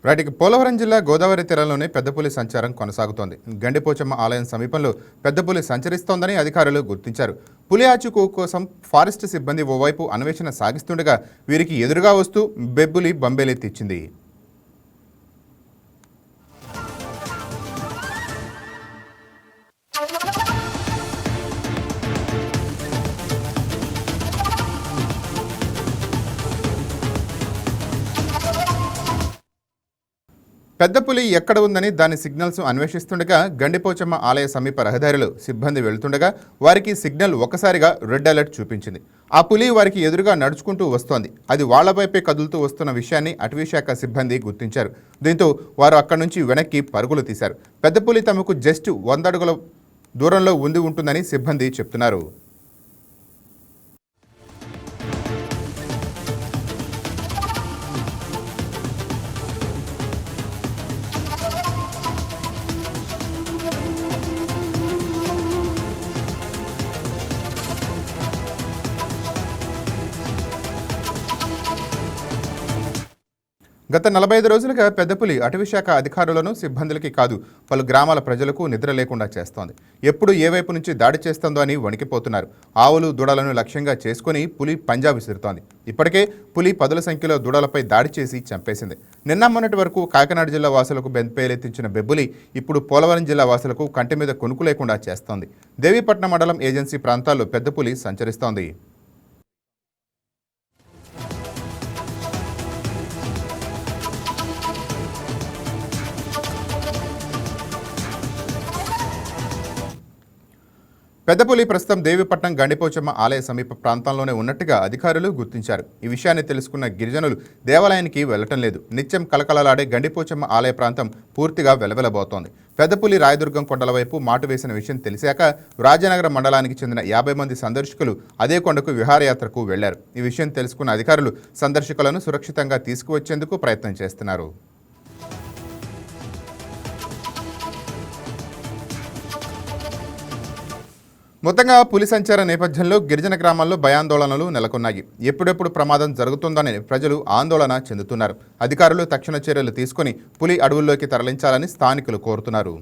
రైట్కి పోలవరం జిల్లా గోదావరి తీరంలోనే పెద్దపులి సంచారం కొనసాగుతోంది. గండిపోచమ్మ ఆలయం సమీపంలో పెద్దపులి సంచరిస్తోందని అధికారులు గుర్తించారు. పులి ఆచూకీ కోసం ఫారెస్ట్ సిబ్బంది ఓవైపు అన్వేషణ సాగిస్తుండగా వీరికి ఎదురుగా వస్తూ బెబ్బులి బంబేలెత్తిచ్చింది. పెద్దపులి ఎక్కడ ఉందని దాని సిగ్నల్స్ అన్వేషిస్తుండగా గండిపోచమ్మ ఆలయ సమీప రహదారిలో సిబ్బంది వెళ్తుండగా వారికి సిగ్నల్ ఒకసారిగా రెడ్ అలర్ట్ చూపించింది. ఆ పులి వారికి ఎదురుగా నడుచుకుంటూ వస్తోంది. అది వాళ్లవైపే కదులుతూ వస్తున్న విషయాన్ని అటవీశాఖ సిబ్బంది గుర్తించారు. దీంతో వారు అక్కడి నుంచి వెనక్కి పరుగులు తీశారు. పెద్దపులి తమకు జస్ట్ 100 అడుగుల దూరంలో ఉంటుందని సిబ్బంది చెప్తున్నారు. గత 45 రోజులుగా పెద్దపులి అటవీశాఖ అధికారులను సిబ్బందులకి కాదు పలు గ్రామాల ప్రజలకు నిద్ర లేకుండా చేస్తోంది. ఎప్పుడు ఏ వైపు నుంచి దాడి చేస్తుందో అని వణికిపోతున్నారు. ఆవులు దూడలను లక్ష్యంగా చేసుకుని పులి పంజా విసురుతోంది. ఇప్పటికే పులి 10ల సంఖ్యలో దూడలపై దాడి చేసి చంపేసింది. నిన్న మొన్నటి వరకు కాకినాడ జిల్లా వాసులకు బెంపేలెత్తించిన బెబ్బులి ఇప్పుడు పోలవరం జిల్లా వాసులకు కంటి మీద కొనుక్కు లేకుండా చేస్తోంది. దేవీపట్నం మండలం ఏజెన్సీ ప్రాంతాల్లో పెద్దపులి సంచరిస్తోంది. పెద్దపులి ప్రస్తుతం దేవీపట్నం గండిపోచమ్మ ఆలయ సమీప ప్రాంతంలోనే ఉన్నట్టుగా అధికారులు గుర్తించారు. ఈ విషయాన్ని తెలుసుకున్న గిరిజనులు దేవాలయానికి వెళ్లటం లేదు. నిత్యం కలకలలాడే గండిపోచమ్మ ఆలయ ప్రాంతం పూర్తిగా వెలవెలబోతోంది. పెద్దపులి రాయదుర్గం కొండల వైపు మాటు వేసిన విషయం తెలిసాక రాజానగరం మండలానికి చెందిన 50 మంది సందర్శకులు అదే కొండకు విహారయాత్రకు వెళ్లారు. ఈ విషయం తెలుసుకున్న అధికారులు సందర్శకులను సురక్షితంగా తీసుకువచ్చేందుకు ప్రయత్నం చేస్తున్నారు. మొత్తంగా పులి సంచార నేపథ్యంలో గిరిజన గ్రామాల్లో భయాందోళనలు నెలకొన్నాయి. ఎప్పుడెప్పుడు ప్రమాదం జరుగుతుందని ప్రజలు ఆందోళన చెందుతున్నారు. అధికారులు తక్షణ చర్యలు తీసుకుని పులి అడవుల్లోకి తరలించాలని స్థానికులు కోరుతున్నారు.